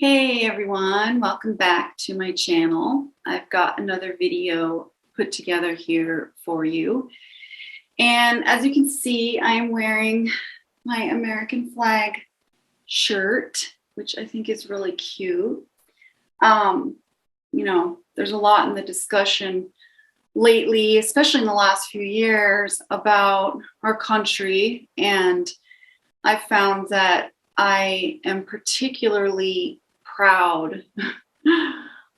Hey everyone, welcome back to my channel. I've got another video put together here for you. And as you can see, I'm wearing my American flag shirt, which I think is really cute. There's a lot in the discussion lately, especially in the last few years, about our country. And I found that I am particularly proud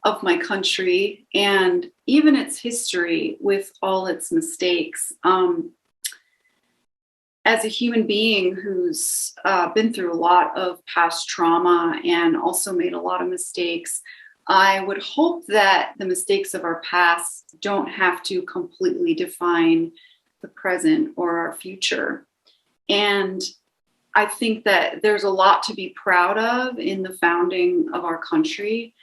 of my country and even its history with all its mistakes. As a human being who's been through a lot of past trauma and also made a lot of mistakes, I would hope that the mistakes of our past don't have to completely define the present or our future. And I think that there's a lot to be proud of in the founding of our country.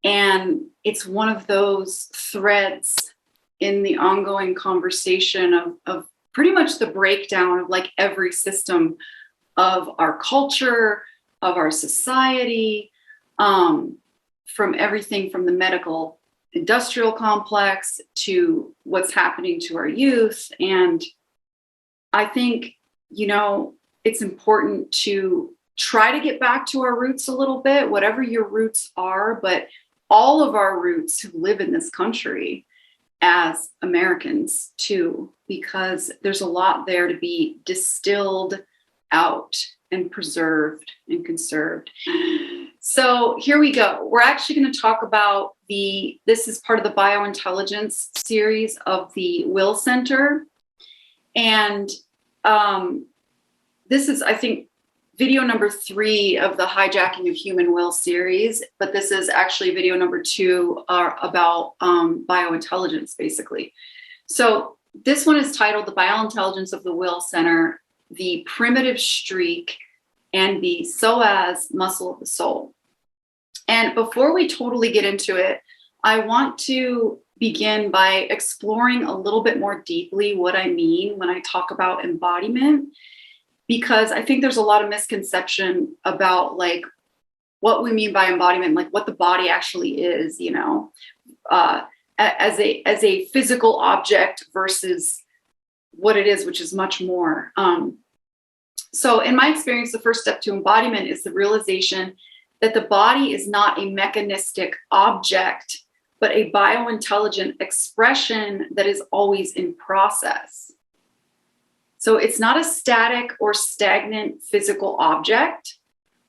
And it's one of those threads in the ongoing conversation of pretty much the breakdown of like every system of our culture, of our society, from everything from the medical industrial complex to what's happening to our youth. And I think, it's important to try to get back to our roots a little bit, whatever your roots are, but all of our roots who live in this country as Americans too, because there's a lot there to be distilled out and preserved and conserved. So here we go. We're actually going to talk about this is part of the biointelligence series of the Will Center. And this is, I think, video number 3 of the Hijacking of Human Will series, but this is actually video number 2 about biointelligence, basically. So this one is titled The Biointelligence of the Will Center, the Primitive Streak, and the Psoas Muscle of the Soul. And before we totally get into it, I want to begin by exploring a little bit more deeply what I mean when I talk about embodiment, because I think there's a lot of misconception about like what we mean by embodiment, like what the body actually is, as a physical object versus what it is, which is much more. So in my experience, the first step to embodiment is the realization that the body is not a mechanistic object, but a biointelligent expression that is always in process. So it's not a static or stagnant physical object,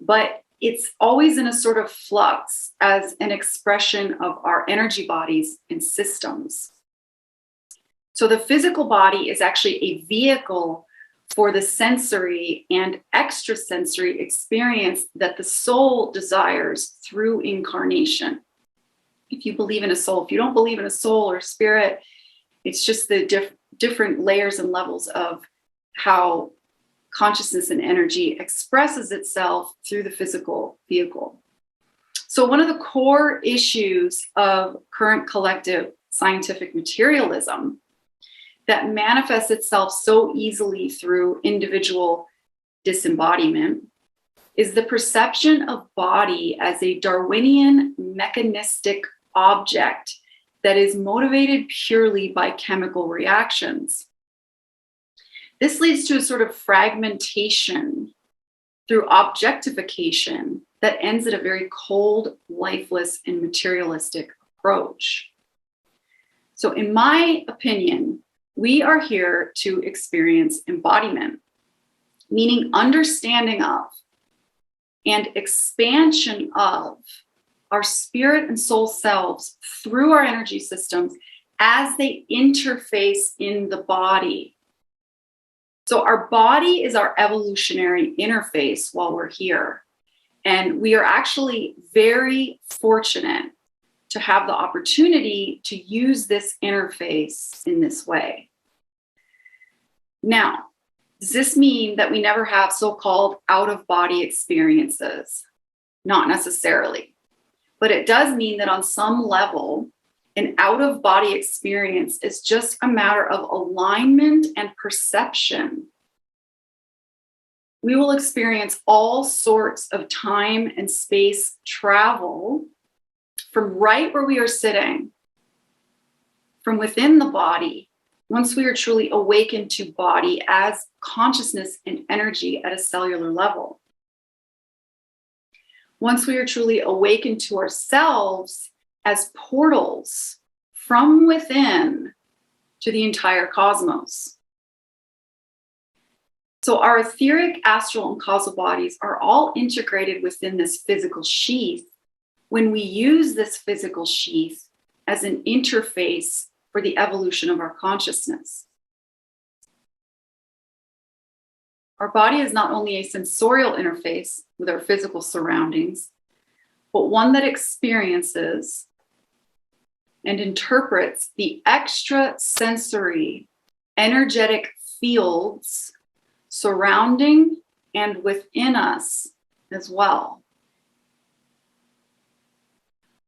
but it's always in a sort of flux as an expression of our energy bodies and systems. So the physical body is actually a vehicle for the sensory and extrasensory experience that the soul desires through incarnation. If you believe in a soul, if you don't believe in a soul or spirit, it's just the different layers and levels of how consciousness and energy expresses itself through the physical vehicle. So one of the core issues of current collective scientific materialism that manifests itself so easily through individual disembodiment is the perception of body as a Darwinian mechanistic object that is motivated purely by chemical reactions. This leads to a sort of fragmentation through objectification that ends at a very cold, lifeless, and materialistic approach. So in my opinion, we are here to experience embodiment, meaning understanding of and expansion of our spirit and soul selves through our energy systems as they interface in the body. So our body is our evolutionary interface while we're here. And we are actually very fortunate to have the opportunity to use this interface in this way. Now, does this mean that we never have so-called out-of-body experiences? Not necessarily. But it does mean that on some level, an out-of-body experience is just a matter of alignment and perception. we will experience all sorts of time and space travel from right where we are sitting, from within the body, once we are truly awakened to body as consciousness and energy at a cellular level. Once we are truly awakened to ourselves as portals from within to the entire cosmos. So our etheric, astral, and causal bodies are all integrated within this physical sheath when we use this physical sheath as an interface for the evolution of our consciousness. Our body is not only a sensorial interface with our physical surroundings, but one that experiences and interprets the extrasensory energetic fields surrounding and within us as well.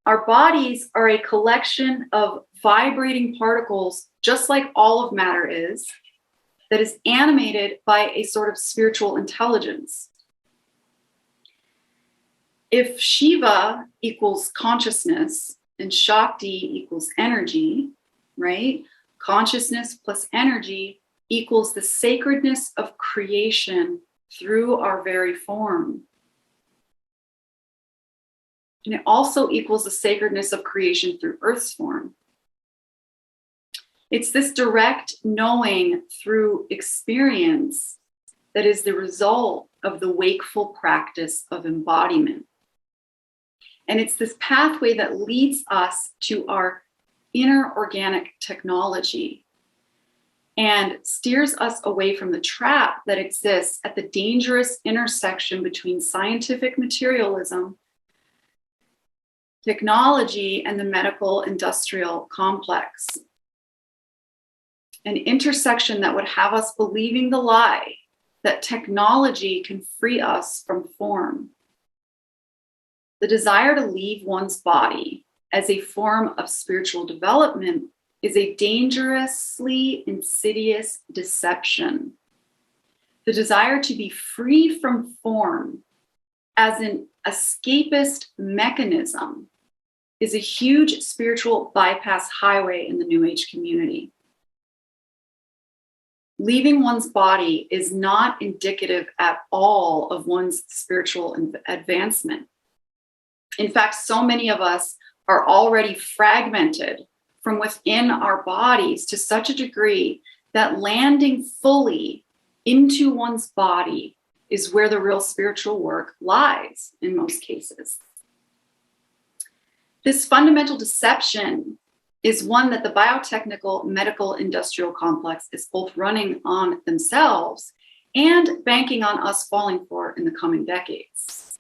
Our bodies are a collection of vibrating particles, just like all of matter is, that is animated by a sort of spiritual intelligence. If Shiva equals consciousness and Shakti equals energy, right? Consciousness plus energy equals the sacredness of creation through our very form. And it also equals the sacredness of creation through Earth's form. It's this direct knowing through experience that is the result of the wakeful practice of embodiment. And it's this pathway that leads us to our inner organic technology and steers us away from the trap that exists at the dangerous intersection between scientific materialism, technology, and the medical industrial complex. An intersection that would have us believing the lie that technology can free us from form. The desire to leave one's body as a form of spiritual development is a dangerously insidious deception. The desire to be free from form as an escapist mechanism is a huge spiritual bypass highway in the New Age community. Leaving one's body is not indicative at all of one's spiritual advancement. In fact, so many of us are already fragmented from within our bodies to such a degree that landing fully into one's body is where the real spiritual work lies in most cases. This fundamental deception is one that the biotechnical medical industrial complex is both running on themselves and banking on us falling for in the coming decades.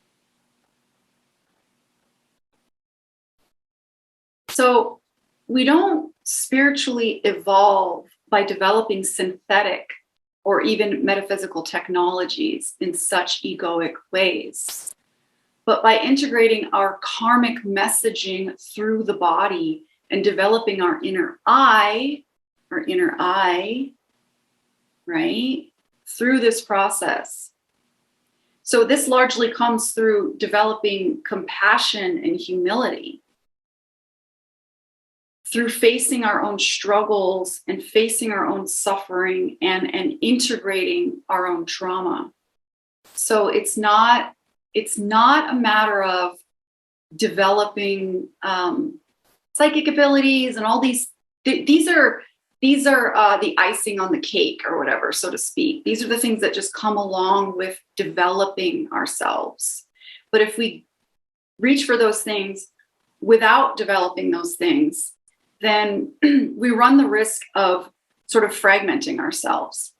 So we don't spiritually evolve by developing synthetic or even metaphysical technologies in such egoic ways, but by integrating our karmic messaging through the body and developing our inner eye, right, through this process. So this largely comes through developing compassion and humility, through facing our own struggles and facing our own suffering and integrating our own trauma. So it's not a matter of developing psychic abilities and all these are the icing on the cake or whatever, so to speak. These are the things that just come along with developing ourselves. But if we reach for those things without developing those things, then we run the risk of sort of fragmenting ourselves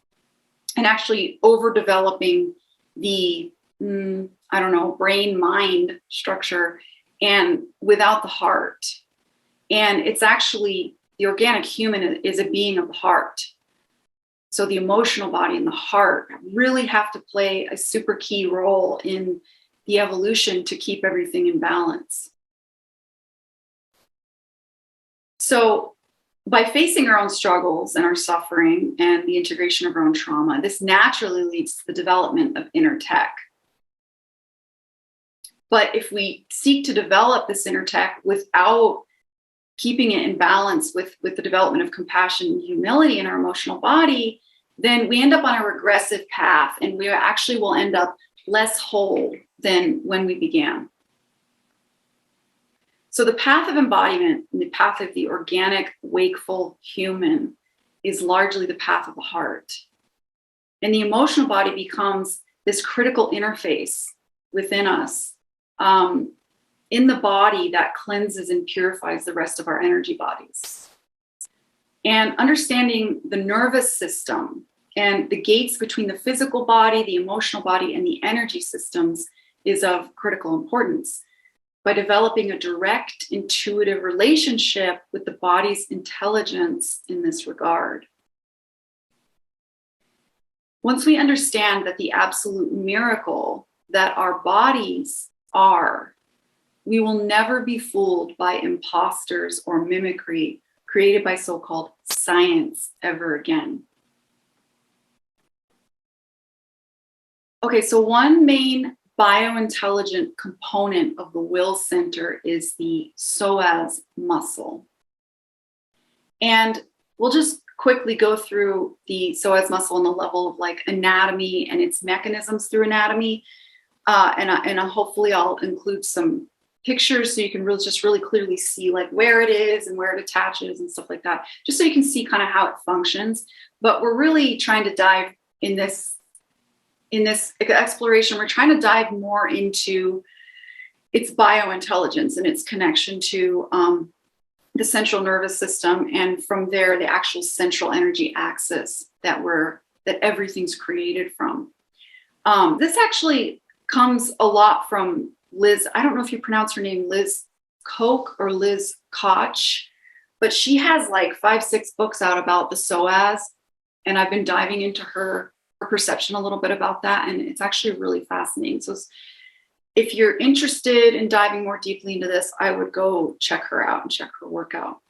and actually overdeveloping the, brain-mind structure and without the heart. And it's actually, the organic human is a being of the heart. So the emotional body and the heart really have to play a super key role in the evolution to keep everything in balance. So by facing our own struggles and our suffering and the integration of our own trauma, this naturally leads to the development of inner tech. But if we seek to develop this inner tech without keeping it in balance with the development of compassion and humility in our emotional body, then we end up on a regressive path, and we actually will end up less whole than when we began. So the path of embodiment and the path of the organic, wakeful human is largely the path of the heart. And the emotional body becomes this critical interface within us, in the body that cleanses and purifies the rest of our energy bodies. And understanding the nervous system and the gates between the physical body, the emotional body, and the energy systems is of critical importance. By developing a direct, intuitive relationship with the body's intelligence in this regard. Once we understand that the absolute miracle that our bodies are, we will never be fooled by imposters or mimicry created by so-called science ever again. Okay, so one main biointelligent component of the will center is the psoas muscle. And we'll just quickly go through the psoas muscle on the level of like anatomy and its mechanisms through anatomy. And hopefully I'll include some pictures so you can really clearly see like where it is and where it attaches and stuff like that, just so you can see kind of how it functions. But we're really trying to dive in this exploration, we're trying to dive more into its biointelligence and its connection to the central nervous system, and from there, the actual central energy axis that everything's created from. This actually comes a lot from Liz. I don't know if you pronounce her name Liz Koch or Liz Koch, but she has like 5-6 books out about the psoas, and I've been diving into her perception a little bit about that, and it's actually really fascinating. So if you're interested in diving more deeply into this, I would go check her out and check her work out.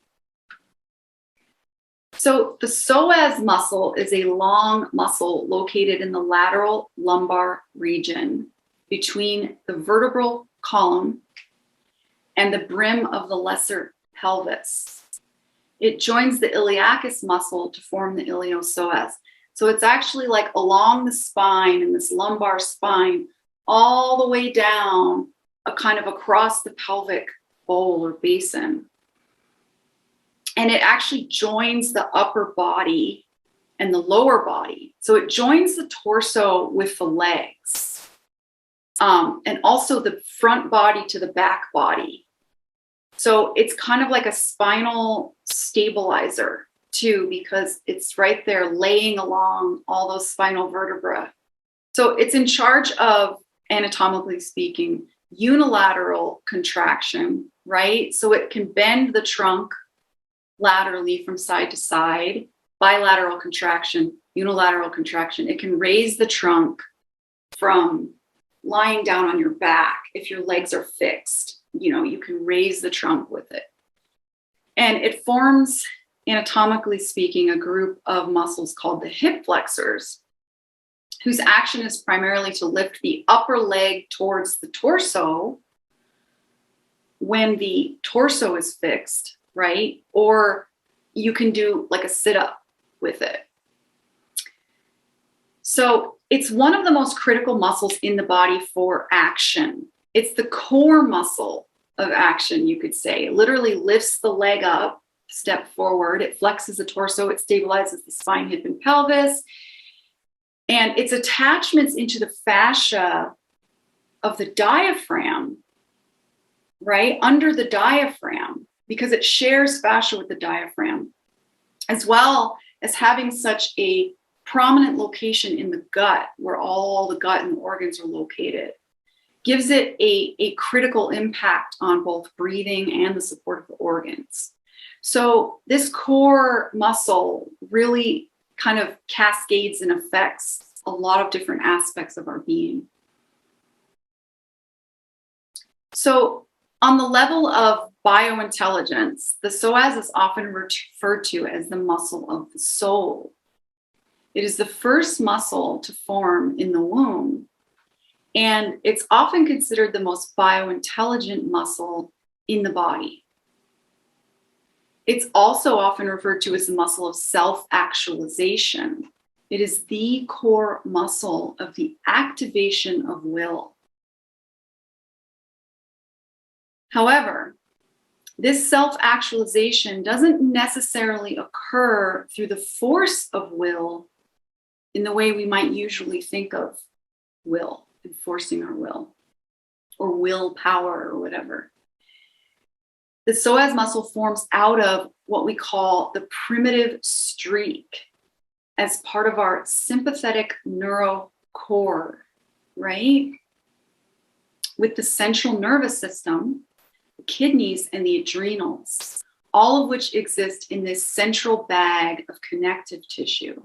So the psoas muscle is a long muscle located in the lateral lumbar region between the vertebral column and the brim of the lesser pelvis. It joins the iliacus muscle to form the iliopsoas. So it's actually like along the spine, and this lumbar spine, all the way down, a kind of across the pelvic bowl or basin. And it actually joins the upper body and the lower body. So it joins the torso with the legs, and also the front body to the back body. So it's kind of like a spinal stabilizer too, because it's right there laying along all those spinal vertebrae. So it's in charge of, anatomically speaking, unilateral contraction, right? So it can bend the trunk laterally from side to side, bilateral contraction, unilateral contraction. It can raise the trunk from lying down on your back. If your legs are fixed, you can raise the trunk with it. And it forms, anatomically speaking, a group of muscles called the hip flexors, whose action is primarily to lift the upper leg towards the torso when the torso is fixed, right? Or you can do like a sit-up with it. So it's one of the most critical muscles in the body for action. It's the core muscle of action, you could say. It literally lifts the leg up, step forward. It flexes the torso. It stabilizes the spine, hip, and pelvis. And its attachments into the fascia of the diaphragm, right, under the diaphragm, because it shares fascia with the diaphragm, as well as having such a prominent location in the gut, where all the gut and the organs are located, gives it a critical impact on both breathing and the support of the organs. So this core muscle really kind of cascades and affects a lot of different aspects of our being. So On the level of biointelligence, the psoas is often referred to as the muscle of the soul. It is the first muscle to form in the womb, and it's often considered the most biointelligent muscle in the body. It's also often referred to as the muscle of self-actualization. It is the core muscle of the activation of will. However, this self-actualization doesn't necessarily occur through the force of will in the way we might usually think of will, enforcing our will, or willpower, or whatever. The psoas muscle forms out of what we call the primitive streak as part of our sympathetic neurocore, right? With the central nervous system, the kidneys, and the adrenals, all of which exist in this central bag of connective tissue.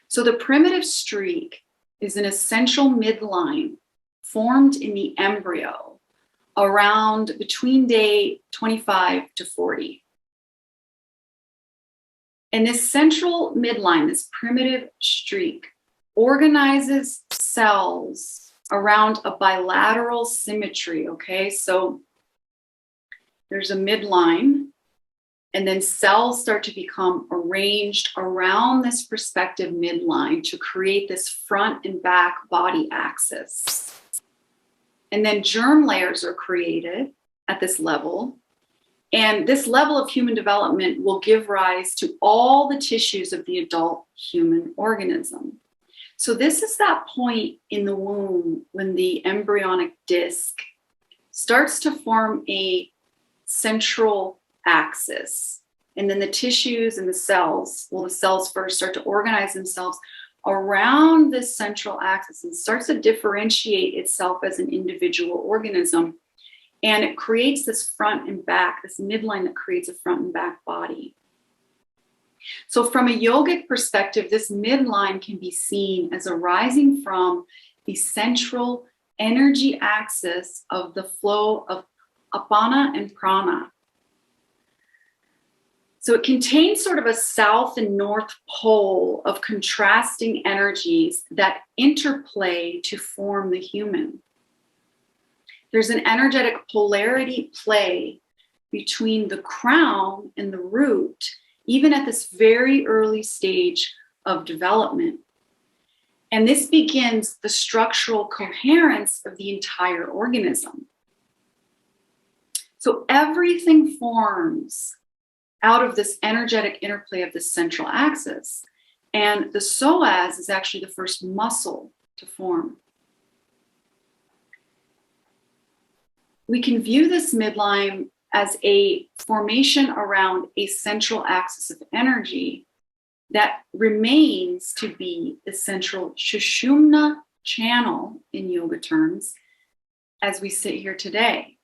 So the primitive streak is an essential midline formed in the embryo around between day 25 to 40. And this central midline, this primitive streak, organizes cells around a bilateral symmetry, okay? So there's a midline, and then cells start to become arranged around this perspective midline to create this front and back body axis. And then germ layers are created at this level. And this level of human development will give rise to all the tissues of the adult human organism. So this is that point in the womb when the embryonic disc starts to form a central axis. And then the tissues and the cells, well, the cells first start to organize themselves around this central axis and starts to differentiate itself as an individual organism. And it creates this front and back, this midline that creates a front and back body. So from a yogic perspective, this midline can be seen as arising from the central energy axis of the flow of apana and prana. So it contains sort of a south and north pole of contrasting energies that interplay to form the human. There's an energetic polarity play between the crown and the root, even at this very early stage of development. And this begins the structural coherence of the entire organism. So everything forms out of this energetic interplay of the central axis. And the psoas is actually the first muscle to form. We can view this midline as a formation around a central axis of energy that remains to be the central Sushumna channel in yoga terms as we sit here today.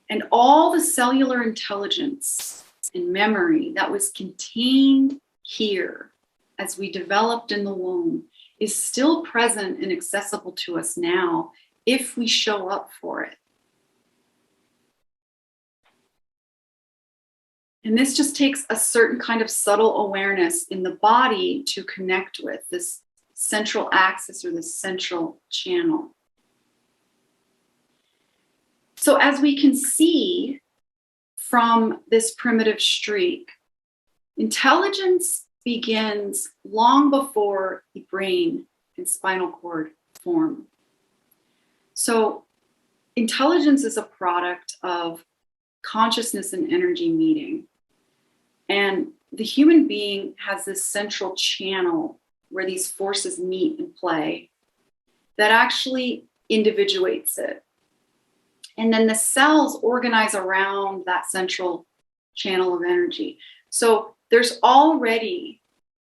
And all the cellular intelligence and memory that was contained here as we developed in the womb is still present and accessible to us now if we show up for it. And this just takes a certain kind of subtle awareness in the body to connect with this central axis or this central channel. So as we can see from this primitive streak, intelligence begins long before the brain and spinal cord form. So intelligence is a product of consciousness and energy meeting. And the human being has this central channel where these forces meet and play that actually individuates it. And then the cells organize around that central channel of energy. So there's already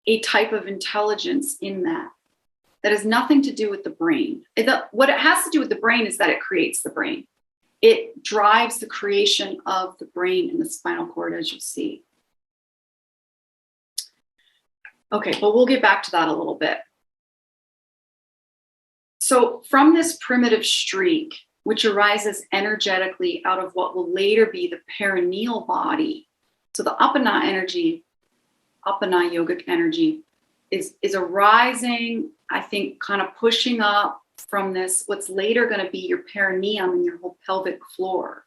a type of intelligence in that has nothing to do with the brain. What it has to do with the brain is that it creates the brain. It drives the creation of the brain and the spinal cord, as you see. Okay, but we'll get back to that a little bit. So from this primitive streak, which arises energetically out of what will later be the perineal body. So the Apana energy, Apana yogic energy, is arising, I think, kind of pushing up from this, what's later going to be your perineum and your whole pelvic floor,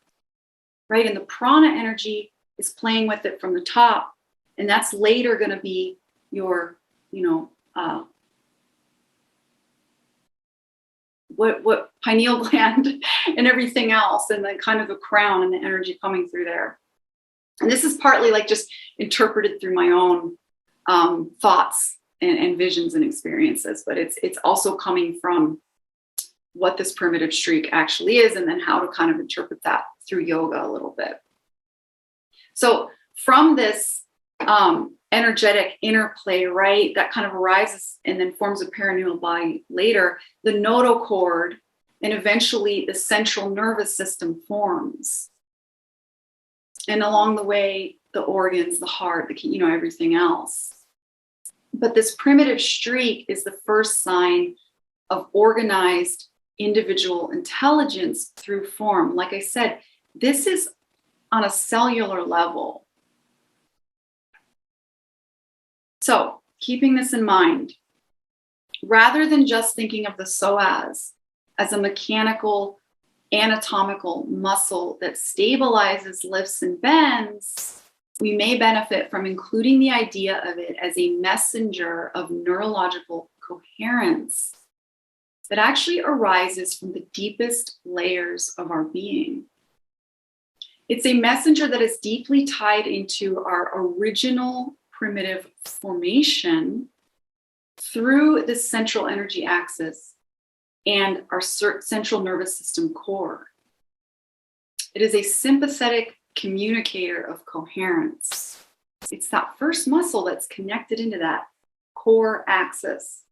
right? And the prana energy is playing with it from the top, and that's later going to be your, what pineal gland and everything else, and then kind of the crown and the energy coming through there. And this is partly like just interpreted through my own thoughts and visions and experiences, but it's also coming from what this primitive streak actually is, and then how to kind of interpret that through yoga a little bit. So from this energetic interplay, right, that kind of arises and then forms a perineal body later, the nodal cord and eventually the central nervous system forms. And along the way, the organs, the heart, everything else. But this primitive streak is the first sign of organized individual intelligence through form. Like I said, this is on a cellular level. So, keeping this in mind, rather than just thinking of the psoas as a mechanical, anatomical muscle that stabilizes, lifts, and bends, we may benefit from including the idea of it as a messenger of neurological coherence that actually arises from the deepest layers of our being. It's a messenger that is deeply tied into our original primitive formation through the central energy axis and our central nervous system core. It is a sympathetic communicator of coherence. It's that first muscle that's connected into that core axis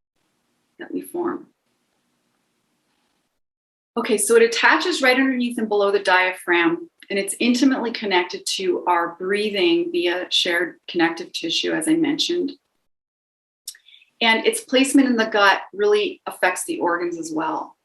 that we form. Okay, so it attaches right underneath and below the diaphragm, and it's intimately connected to our breathing via shared connective tissue, as I mentioned. And its placement in the gut really affects the organs as well.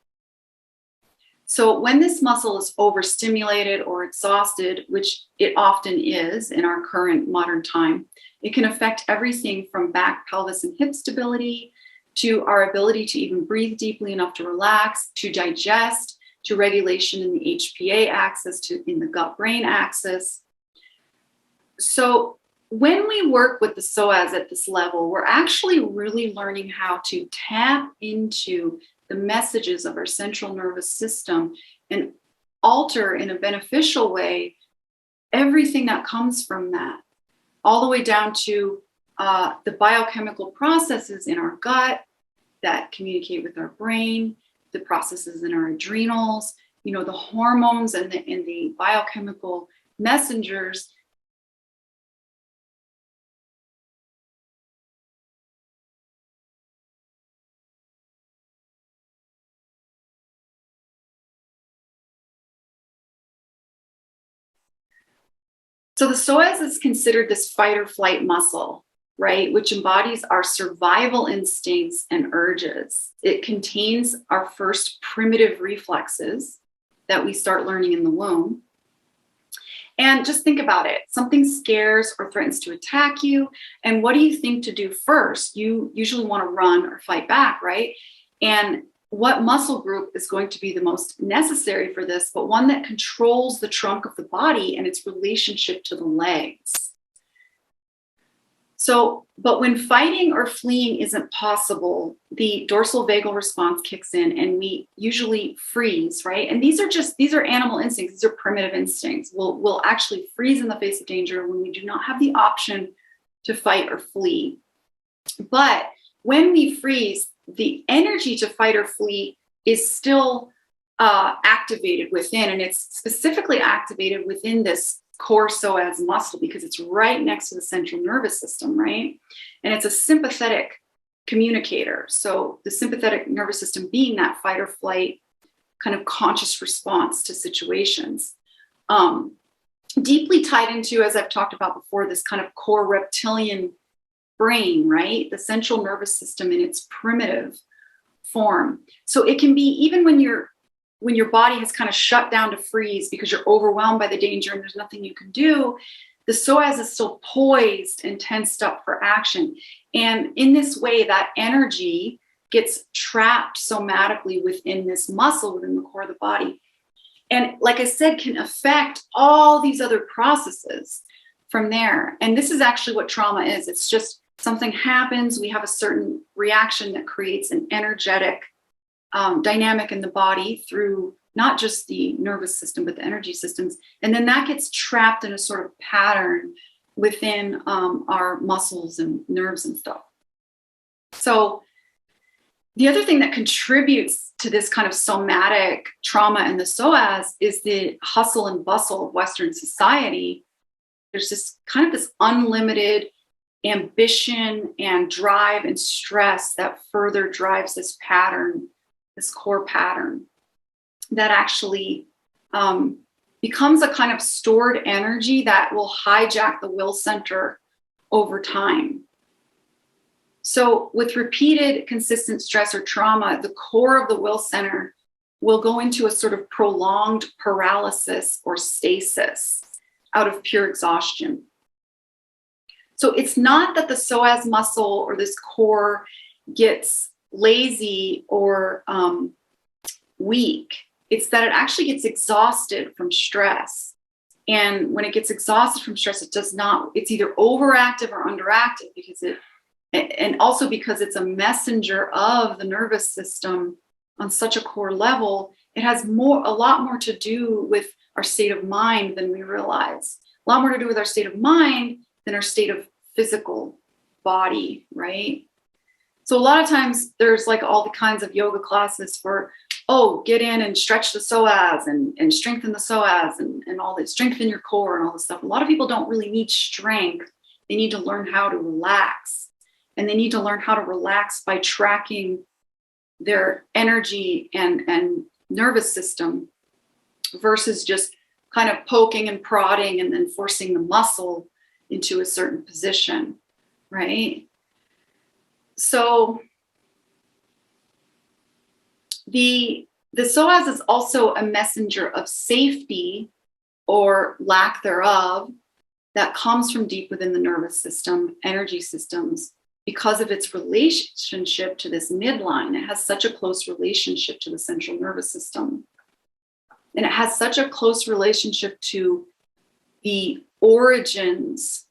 So when this muscle is overstimulated or exhausted, which it often is in our current modern time, it can affect everything from back, pelvis, and hip stability to our ability to even breathe deeply enough to relax, to digest, to regulation in the HPA axis, to in the gut-brain axis. So when we work with the psoas at this level, we're actually really learning how to tap into the messages of our central nervous system and alter in a beneficial way everything that comes from that, all the way down to the biochemical processes in our gut that communicate with our brain, the processes in our adrenals, the hormones and the biochemical messengers. So the psoas is considered this fight or flight muscle, right, which embodies our survival instincts and urges. It contains our first primitive reflexes that we start learning in the womb. And just think about it. Something scares or threatens to attack you. And what do you think to do first? You usually want to run or fight back, right? And what muscle group is going to be the most necessary for this, but one that controls the trunk of the body and its relationship to the legs? So, but when fighting or fleeing isn't possible, the dorsal vagal response kicks in and we usually freeze, right? And these are animal instincts. These are primitive instincts. We'll actually freeze in the face of danger when we do not have the option to fight or flee. But when we freeze, the energy to fight or flee is still activated within, and it's specifically activated within this core psoas muscle because it's right next to the central nervous system, right? And it's a sympathetic communicator. So the sympathetic nervous system being that fight or flight kind of conscious response to situations. Deeply tied into, as I've talked about before, this kind of core reptilian brain, right? The central nervous system in its primitive form. So it can be, even when you're when your body has kind of shut down to freeze because you're overwhelmed by the danger and there's nothing you can do, the psoas is still poised and tensed up for action. And in this way, that energy gets trapped somatically within this muscle, within the core of the body. And like I said, can affect all these other processes from there. And this is actually what trauma is. It's just something happens, we have a certain reaction that creates an energetic dynamic in the body through not just the nervous system, but the energy systems. And then that gets trapped in a sort of pattern within our muscles and nerves and stuff. So the other thing that contributes to this kind of somatic trauma in the psoas is the hustle and bustle of Western society. There's this kind of this unlimited ambition and drive and stress that further drives this pattern, this core pattern, that actually becomes a kind of stored energy that will hijack the will center over time. So with repeated consistent stress or trauma, the core of the will center will go into a sort of prolonged paralysis or stasis out of pure exhaustion. So it's not that the psoas muscle or this core gets lazy or weak. It's that it actually gets exhausted from stress. And when it gets exhausted from stress, it's either overactive or underactive and also because it's a messenger of the nervous system on such a core level, it has a lot more to do with our state of mind than we realize. A lot more to do with our state of mind than our state of physical body, right? So a lot of times there's like all the kinds of yoga classes for, get in and stretch the psoas and strengthen the psoas and all this, strengthen your core and all this stuff. A lot of people don't really need strength. They need to learn how to relax. And they need to learn how to relax by tracking their energy and nervous system versus just kind of poking and prodding and then forcing the muscle into a certain position, right? So the psoas is also a messenger of safety or lack thereof that comes from deep within the nervous system, energy systems, because of its relationship to this midline. It has such a close relationship to the central nervous system. And it has such a close relationship to the origins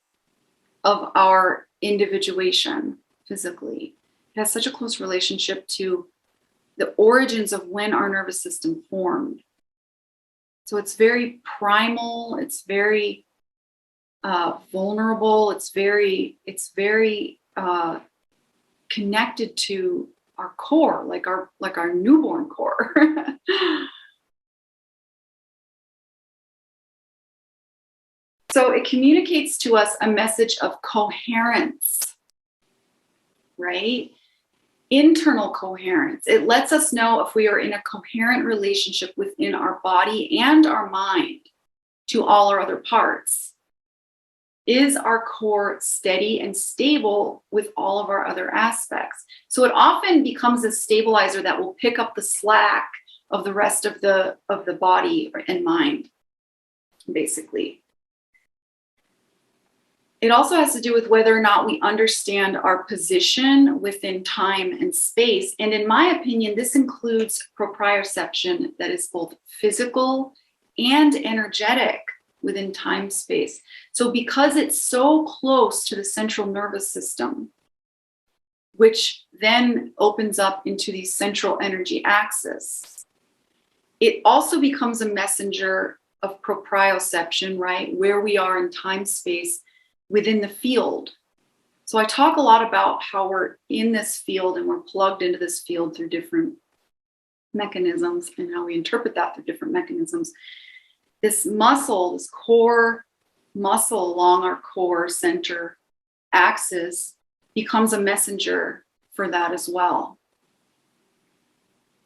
of our individuation physically. It has such a close relationship to the origins of when our nervous system formed. So it's very primal, it's very vulnerable, it's very connected to our core, like our newborn core. So it communicates to us a message of coherence, right? Internal coherence. It lets us know if we are in a coherent relationship within our body and our mind to all our other parts. Is our core steady and stable with all of our other aspects? So it often becomes a stabilizer that will pick up the slack of the rest of the body and mind, basically. It also has to do with whether or not we understand our position within time and space. And in my opinion, this includes proprioception that is both physical and energetic within time space. So because it's so close to the central nervous system, which then opens up into the central energy axis, it also becomes a messenger of proprioception, right? Where we are in time space within the field. So I talk a lot about how we're in this field and we're plugged into this field through different mechanisms and how we interpret that through different mechanisms. This muscle, this core muscle along our core center axis becomes a messenger for that as well.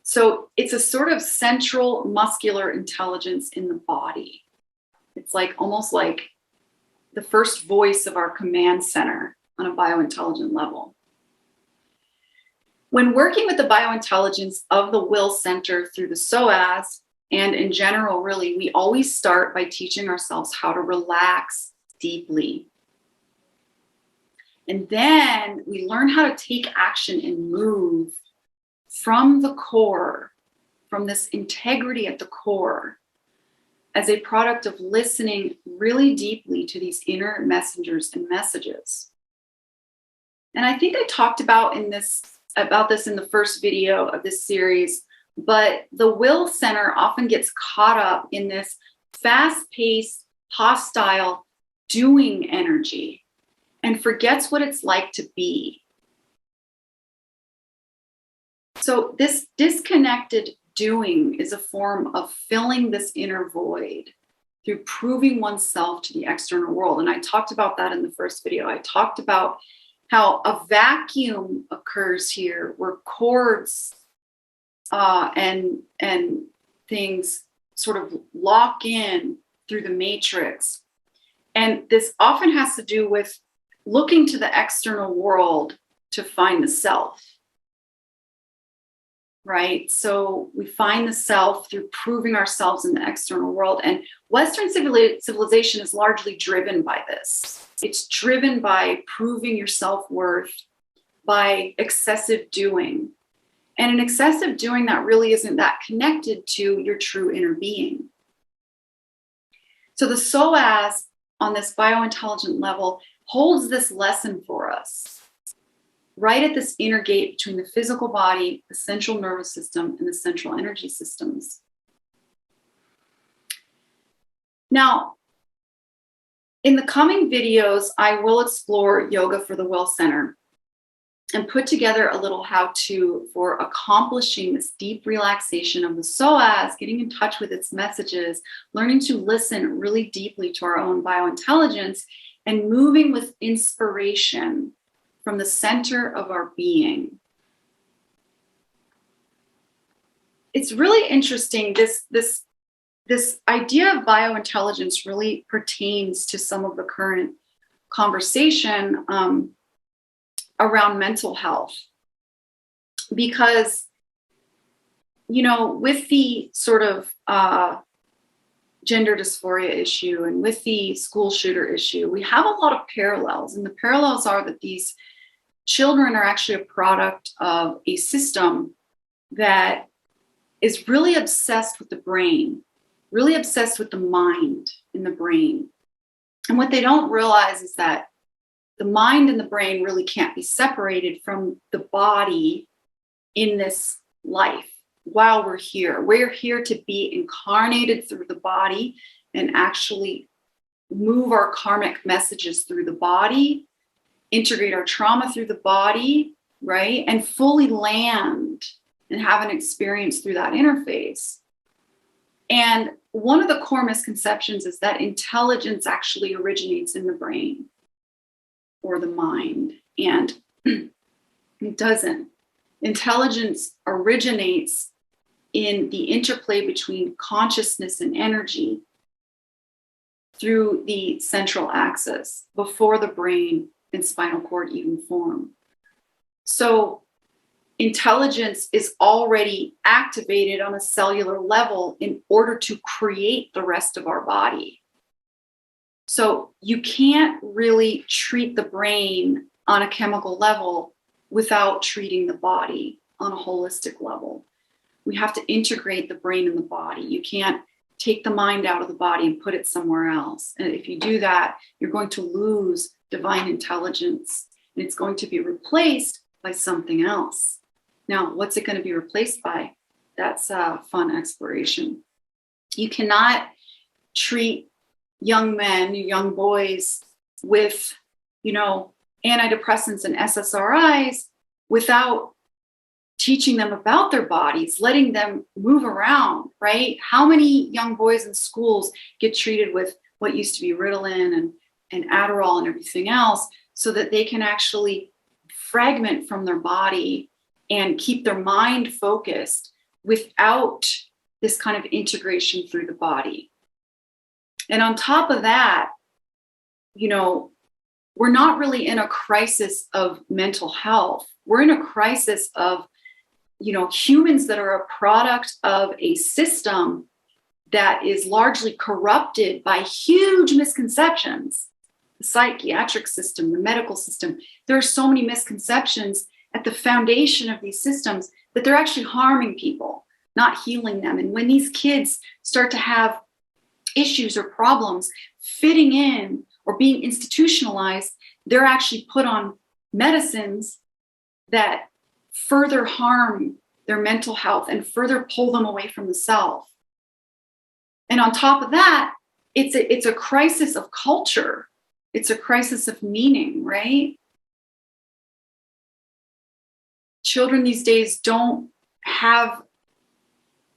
So it's a sort of central muscular intelligence in the body. It's like almost like the first voice of our command center on a biointelligent level. When working with the biointelligence of the will center through the psoas, and in general, really, we always start by teaching ourselves how to relax deeply. And then we learn how to take action and move from the core, from this integrity at the core, as a product of listening really deeply to these inner messengers and messages. And I think I talked about this in the first video of this series, but the will center often gets caught up in this fast-paced, hostile doing energy and forgets what it's like to be. So this disconnected doing is a form of filling this inner void through proving oneself to the external world. And I talked about that in the first video. I talked about how a vacuum occurs here where cords and things sort of lock in through the matrix. And this often has to do with looking to the external world to find the self. Right? So we find the self through proving ourselves in the external world. And Western civilization is largely driven by this. It's driven by proving your self-worth, by excessive doing. And an excessive doing that really isn't that connected to your true inner being. So the psoas on this biointelligent level holds this lesson for us. Right at this inner gate between the physical body, the central nervous system, and the central energy systems. Now, in the coming videos, I will explore yoga for the will center and put together a little how-to for accomplishing this deep relaxation of the psoas, getting in touch with its messages, learning to listen really deeply to our own biointelligence, and moving with inspiration from the center of our being. It's really interesting. This idea of biointelligence really pertains to some of the current conversation around mental health. Because, you know, with the sort of gender dysphoria issue and with the school shooter issue, we have a lot of parallels. And the parallels are that these children are actually a product of a system that is really obsessed with the brain, really obsessed with the mind in the brain. And what they don't realize is that the mind and the brain really can't be separated from the body in this life while we're here. We're here to be incarnated through the body and actually move our karmic messages through the body, integrate our trauma through the body, right? And fully land and have an experience through that interface. And one of the core misconceptions is that intelligence actually originates in the brain or the mind. And it doesn't. Intelligence originates in the interplay between consciousness and energy through the central axis before the brain and spinal cord even form. So intelligence is already activated on a cellular level in order to create the rest of our body. So you can't really treat the brain on a chemical level without treating the body on a holistic level. We have to integrate the brain and the body. You can't take the mind out of the body and put it somewhere else. And if you do that, you're going to lose divine intelligence, and it's going to be replaced by something else. Now, what's it going to be replaced by? That's a fun exploration. You cannot treat young men, young boys with, antidepressants and SSRIs without teaching them about their bodies, letting them move around, right? How many young boys in schools get treated with what used to be Ritalin and Adderall and everything else so that they can actually fragment from their body and keep their mind focused without this kind of integration through the body. And on top of that, we're not really in a crisis of mental health. We're in a crisis of, humans that are a product of a system that is largely corrupted by huge misconceptions. The psychiatric system, the medical system, there are so many misconceptions at the foundation of these systems that they're actually harming people, not healing them. And when these kids start to have issues or problems fitting in or being institutionalized, they're actually put on medicines that further harm their mental health and further pull them away from the self. And on top of that, it's a crisis of culture. It's a crisis of meaning, right? Children these days don't have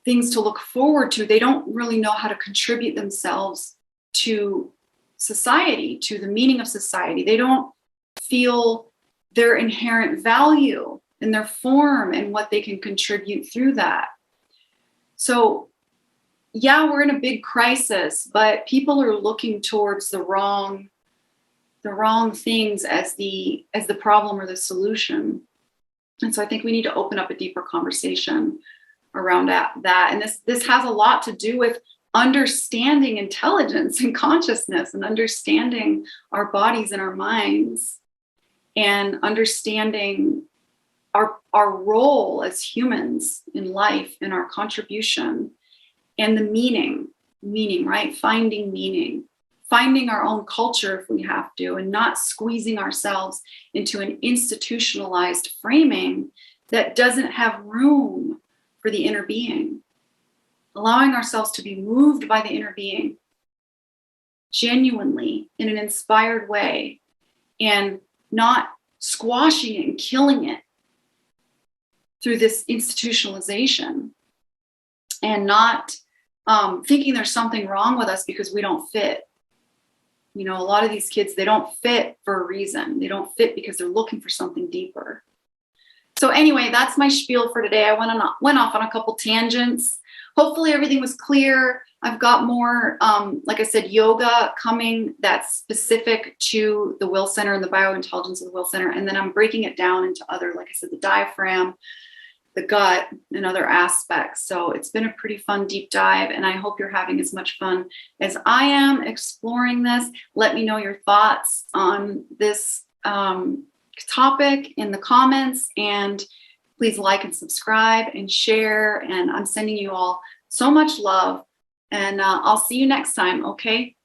things to look forward to. They don't really know how to contribute themselves to society, to the meaning of society. They don't feel their inherent value and their form and what they can contribute through that. So, yeah, we're in a big crisis, but people are looking towards the wrong things as the problem or the solution. And so I think we need to open up a deeper conversation around that. And this has a lot to do with understanding intelligence and consciousness and understanding our bodies and our minds and understanding our role as humans in life and our contribution and the meaning, right? Finding meaning, finding our own culture if we have to, and not squeezing ourselves into an institutionalized framing that doesn't have room for the inner being. Allowing ourselves to be moved by the inner being genuinely in an inspired way and not squashing it and killing it through this institutionalization and not thinking there's something wrong with us because we don't fit. A lot of these kids, they don't fit for a reason. They don't fit because they're looking for something deeper. So anyway, that's my spiel for today. I went off on a couple tangents. Hopefully everything was clear. I've got more, like I said, yoga coming that's specific to the will center and the biointelligence of the will center. And then I'm breaking it down into other, like I said, the diaphragm, the gut, and other aspects. So it's been a pretty fun deep dive, and I hope you're having as much fun as I am exploring this. Let me know your thoughts on this topic in the comments, and please like and subscribe and share. And I'm sending you all so much love, and I'll see you next time. Okay.